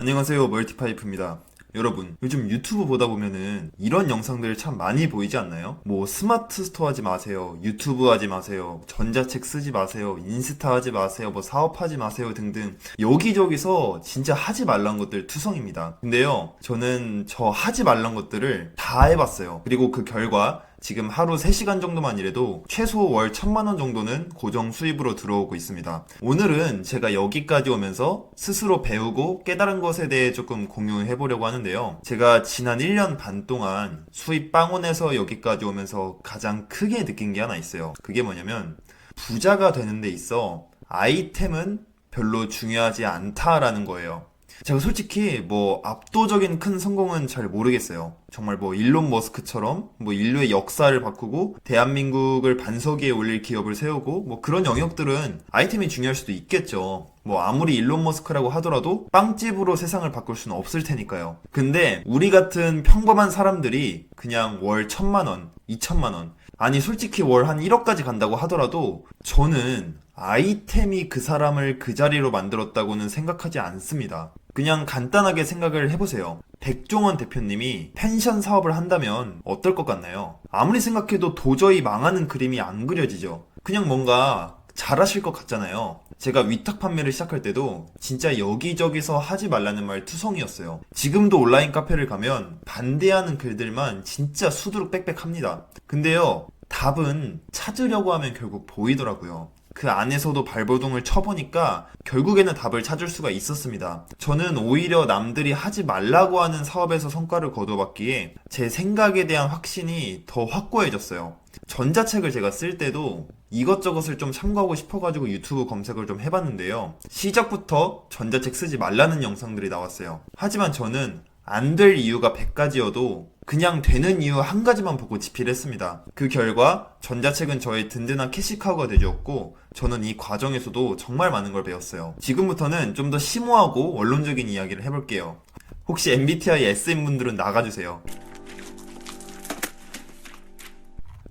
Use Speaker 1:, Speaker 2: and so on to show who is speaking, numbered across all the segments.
Speaker 1: 안녕하세요, 멀티파이프입니다. 여러분, 요즘 유튜브 보다 보면은 이런 영상들 참 많이 보이지 않나요? 뭐 스마트 스토어 하지 마세요, 유튜브 하지 마세요, 전자책 쓰지 마세요, 인스타 하지 마세요, 뭐 사업하지 마세요 등등 여기저기서 진짜 하지 말란 것들 투성입니다. 근데요, 저는 저 하지 말란 것들을 다 해봤어요. 그리고 그 결과 지금 하루 3시간 정도만 일해도 최소 월 1000만원 정도는 고정 수입으로 들어오고 있습니다. 오늘은 제가 여기까지 오면서 스스로 배우고 깨달은 것에 대해 조금 공유해 보려고 하는데요. 제가 지난 1년 반 동안 수입 빵원에서 여기까지 오면서 가장 크게 느낀 게 하나 있어요. 그게 뭐냐면 부자가 되는 데 있어 아이템은 별로 중요하지 않다라는 거예요. 제가 솔직히 뭐 압도적인 큰 성공은 잘 모르겠어요. 정말 뭐 일론 머스크처럼 뭐 인류의 역사를 바꾸고 대한민국을 반석 위에 올릴 기업을 세우고 뭐 그런 영역들은 아이템이 중요할 수도 있겠죠. 뭐 아무리 일론 머스크라고 하더라도 빵집으로 세상을 바꿀 수는 없을 테니까요. 근데 우리 같은 평범한 사람들이 그냥 월 1000만원, 2000만원, 아니 솔직히 월 한 1억까지 간다고 하더라도 저는 아이템이 그 사람을 그 자리로 만들었다고는 생각하지 않습니다. 그냥 간단하게 생각을 해보세요. 백종원 대표님이 펜션 사업을 한다면 어떨 것 같나요? 아무리 생각해도 도저히 망하는 그림이 안 그려지죠. 그냥 뭔가 잘하실 것 같잖아요. 제가 위탁 판매를 시작할 때도 진짜 여기저기서 하지 말라는 말 투성이었어요. 지금도 온라인 카페를 가면 반대하는 글들만 진짜 수두룩 빽빽합니다. 근데요, 답은 찾으려고 하면 결국 보이더라고요. 그 안에서도 발버둥을 쳐보니까 결국에는 답을 찾을 수가 있었습니다. 저는 오히려 남들이 하지 말라고 하는 사업에서 성과를 거둬봤기에 제 생각에 대한 확신이 더 확고해졌어요. 전자책을 제가 쓸 때도 이것저것을 좀 참고하고 싶어가지고 유튜브 검색을 좀 해봤는데요. 시작부터 전자책 쓰지 말라는 영상들이 나왔어요. 하지만 저는 안 될 이유가 100가지여도 그냥 되는 이유 한 가지만 보고 집필했습니다. 그 결과 전자책은 저의 든든한 캐시카우가 되었고 저는 이 과정에서도 정말 많은 걸 배웠어요. 지금부터는 좀 더 심오하고 원론적인 이야기를 해볼게요. 혹시 MBTI S인분들은 나가주세요.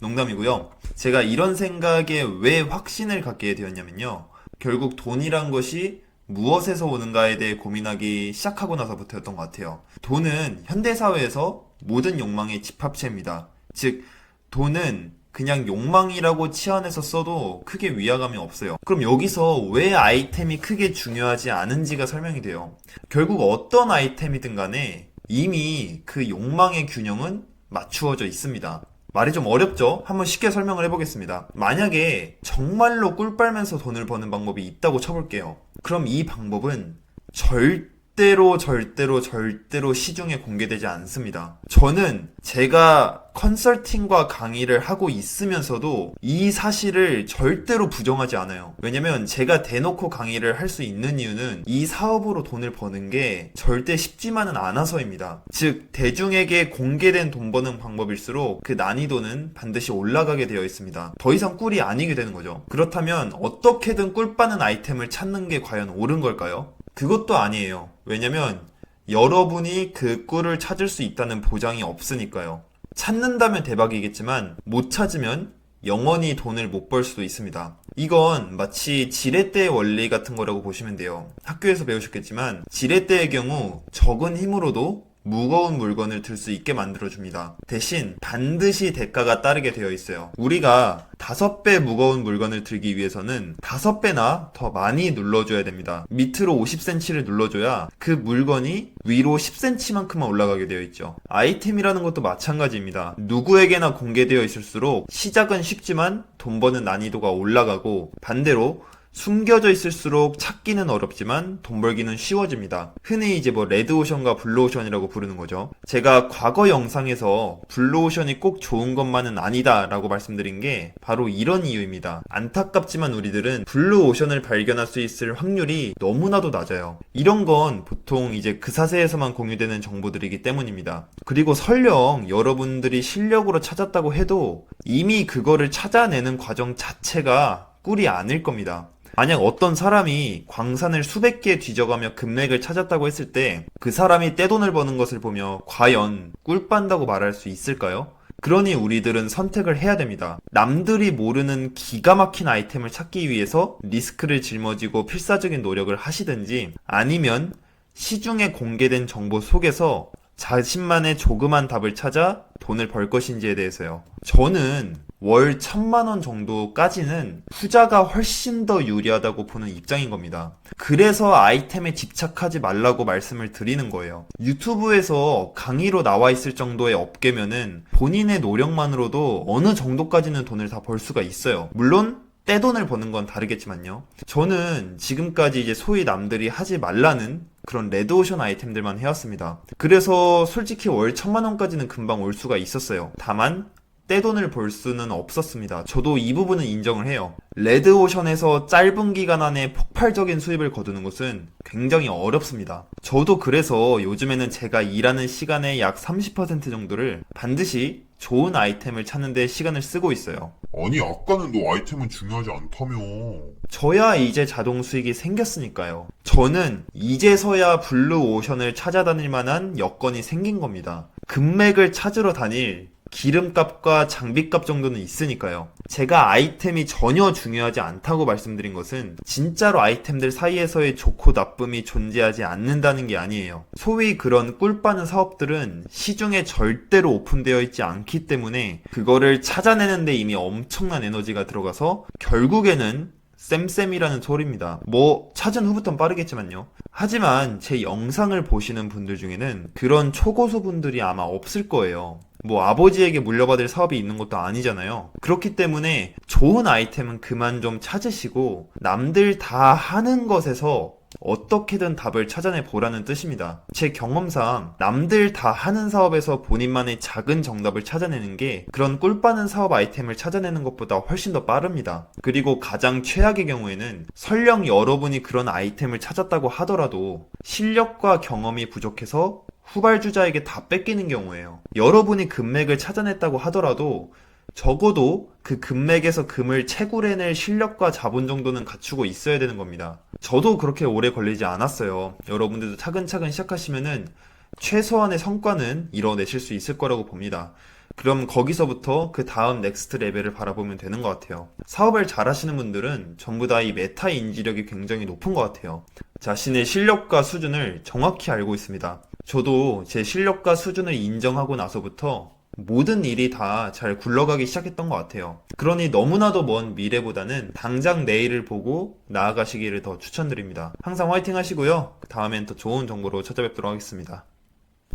Speaker 1: 농담이고요. 제가 이런 생각에 왜 확신을 갖게 되었냐면요. 결국 돈이란 것이 무엇에서 오는가에 대해 고민하기 시작하고 나서부터였던 것 같아요. 돈은 현대사회에서 모든 욕망의 집합체입니다. 즉, 돈은 그냥 욕망이라고 치환해서 써도 크게 위화감이 없어요. 그럼 여기서 왜 아이템이 크게 중요하지 않은지가 설명이 돼요. 결국 어떤 아이템이든 간에 이미 그 욕망의 균형은 맞추어져 있습니다. 말이 좀 어렵죠? 한번 쉽게 설명을 해보겠습니다. 만약에 정말로 꿀 빨면서 돈을 버는 방법이 있다고 쳐볼게요. 그럼 이 방법은 절대로 시중에 공개되지 않습니다. 저는 제가 컨설팅과 강의를 하고 있으면서도 이 사실을 절대로 부정하지 않아요. 왜냐면 제가 대놓고 강의를 할 수 있는 이유는 이 사업으로 돈을 버는 게 절대 쉽지만은 않아서입니다. 즉, 대중에게 공개된 돈 버는 방법일수록 그 난이도는 반드시 올라가게 되어 있습니다. 더 이상 꿀이 아니게 되는 거죠. 그렇다면 어떻게든 꿀 빠는 아이템을 찾는 게 과연 옳은 걸까요? 그것도 아니에요. 왜냐면 여러분이 그 꿀을 찾을 수 있다는 보장이 없으니까요. 찾는다면 대박이겠지만 못 찾으면 영원히 돈을 못 벌 수도 있습니다. 이건 마치 지렛대의 원리 같은 거라고 보시면 돼요. 학교에서 배우셨겠지만 지렛대의 경우 적은 힘으로도 무거운 물건을 들 수 있게 만들어줍니다. 대신 반드시 대가가 따르게 되어 있어요. 우리가 5배 무거운 물건을 들기 위해서는 5배나 더 많이 눌러줘야 됩니다. 밑으로 50cm를 눌러줘야 그 물건이 위로 10cm만큼만 올라가게 되어 있죠. 아이템이라는 것도 마찬가지입니다. 누구에게나 공개되어 있을수록 시작은 쉽지만 돈 버는 난이도가 올라가고 반대로 숨겨져 있을수록 찾기는 어렵지만 돈 벌기는 쉬워집니다. 흔히 이제 뭐 레드오션과 블루오션이라고 부르는 거죠. 제가 과거 영상에서 블루오션이 꼭 좋은 것만은 아니다 라고 말씀드린 게 바로 이런 이유입니다. 안타깝지만 우리들은 블루오션을 발견할 수 있을 확률이 너무나도 낮아요. 이런 건 보통 이제 그 사세에서만 공유되는 정보들이기 때문입니다. 그리고 설령 여러분들이 실력으로 찾았다고 해도 이미 그거를 찾아내는 과정 자체가 꿀이 아닐 겁니다. 만약 어떤 사람이 광산을 수백 개 뒤져가며 금맥을 찾았다고 했을 때 그 사람이 떼돈을 버는 것을 보며 과연 꿀 빤다고 말할 수 있을까요? 그러니 우리들은 선택을 해야 됩니다. 남들이 모르는 기가 막힌 아이템을 찾기 위해서 리스크를 짊어지고 필사적인 노력을 하시든지 아니면 시중에 공개된 정보 속에서 자신만의 조그만 답을 찾아 돈을 벌 것인지에 대해서요. 저는 월 1,000만 원 정도까지는 투자가 훨씬 더 유리하다고 보는 입장인 겁니다. 그래서 아이템에 집착하지 말라고 말씀을 드리는 거예요. 유튜브에서 강의로 나와 있을 정도의 업계면은 본인의 노력만으로도 어느 정도까지는 돈을 다 벌 수가 있어요. 물론 떼돈을 버는 건 다르겠지만요. 저는 지금까지 이제 소위 남들이 하지 말라는 그런 레드오션 아이템들만 해왔습니다. 그래서 솔직히 월 1,000만 원까지는 금방 올 수가 있었어요. 다만 떼돈을 벌 수는 없었습니다. 저도 이 부분은 인정을 해요. 레드오션에서 짧은 기간 안에 폭발적인 수입을 거두는 것은 굉장히 어렵습니다. 저도 그래서 요즘에는 제가 일하는 시간의 약 30% 정도를 반드시 좋은 아이템을 찾는 데 시간을 쓰고 있어요.
Speaker 2: 아니, 아까는 너 아이템은 중요하지 않다며.
Speaker 1: 저야 이제 자동 수익이 생겼으니까요. 저는 이제서야 블루오션을 찾아다닐 만한 여건이 생긴 겁니다. 금맥을 찾으러 다닐 기름값과 장비값 정도는 있으니까요. 제가 아이템이 전혀 중요하지 않다고 말씀드린 것은 진짜로 아이템들 사이에서의 좋고 나쁨이 존재하지 않는다는 게 아니에요. 소위 그런 꿀 빠는 사업들은 시중에 절대로 오픈되어 있지 않기 때문에 그거를 찾아내는데 이미 엄청난 에너지가 들어가서 결국에는 쌤쌤이라는 소리입니다. 뭐 찾은 후부터는 빠르겠지만요. 하지만 제 영상을 보시는 분들 중에는 그런 초고수 분들이 아마 없을 거예요. 뭐 아버지에게 물려받을 사업이 있는 것도 아니잖아요. 그렇기 때문에 좋은 아이템은 그만 좀 찾으시고 남들 다 하는 것에서 어떻게든 답을 찾아내 보라는 뜻입니다. 제 경험상 남들 다 하는 사업에서 본인만의 작은 정답을 찾아내는 게 그런 꿀 빠는 사업 아이템을 찾아내는 것보다 훨씬 더 빠릅니다. 그리고 가장 최악의 경우에는 설령 여러분이 그런 아이템을 찾았다고 하더라도 실력과 경험이 부족해서 후발주자에게 다 뺏기는 경우예요. 여러분이 금맥을 찾아냈다고 하더라도 적어도 그 금맥에서 금을 채굴해낼 실력과 자본 정도는 갖추고 있어야 되는 겁니다. 저도 그렇게 오래 걸리지 않았어요. 여러분들도 차근차근 시작하시면은 최소한의 성과는 이뤄내실 수 있을 거라고 봅니다. 그럼 거기서부터 그 다음 넥스트 레벨을 바라보면 되는 것 같아요. 사업을 잘 하시는 분들은 전부 다 이 메타 인지력이 굉장히 높은 것 같아요. 자신의 실력과 수준을 정확히 알고 있습니다. 저도 제 실력과 수준을 인정하고 나서부터 모든 일이 다 잘 굴러가기 시작했던 것 같아요. 그러니 너무나도 먼 미래보다는 당장 내일을 보고 나아가시기를 더 추천드립니다. 항상 화이팅 하시고요. 다음엔 더 좋은 정보로 찾아뵙도록 하겠습니다.